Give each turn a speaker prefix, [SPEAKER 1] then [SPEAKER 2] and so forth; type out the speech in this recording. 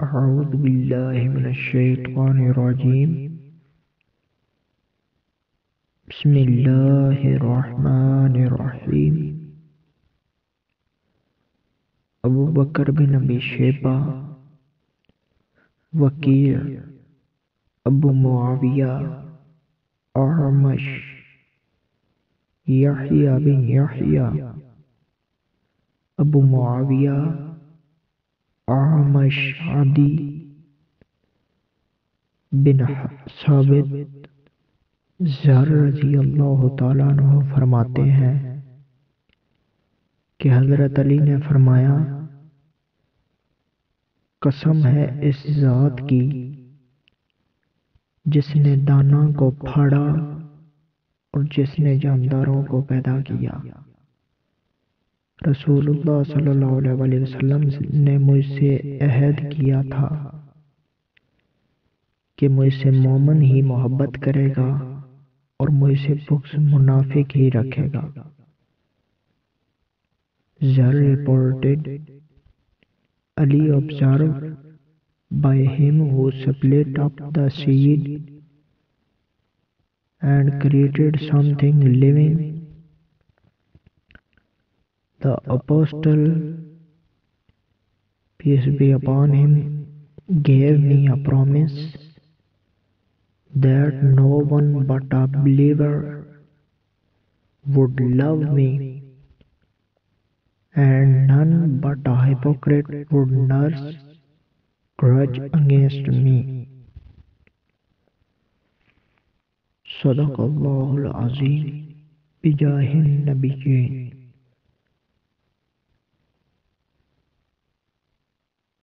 [SPEAKER 1] أعوذ بالله من الشيطان الرجيم. بسم الله الرحمن الرحيم. ابو بکر بن ابی شیبہ، وکیع، ابو معاویہ، اعمش، یحییٰ بن یحییٰ، ابو معاویہ، اعمش، عدی بن ثابت ذر رضی اللہ تعالیٰ عنہ فرماتے ہیں کہ حضرت علی نے فرمایا، قسم ہے اس ذات کی جس نے دانا کو پھاڑا اور جس نے جانداروں کو پیدا کیا۔ رسول اللہ صلی اللہ علیہ وسلم نے مجھ سے عہد کیا تھا کہ مجھ سے مومن ہی محبت کرے گا اور مجھ سے بغض منافق ہی رکھے گا۔ Zar reported, Ali observed by him who split up the seed and created something living. The apostle, peace be upon him, gave me a promise that no one but a believer would love me, and none but a hypocrite would nurse grudge against me. صدق اللہ العظیم بجاہ النبیین۔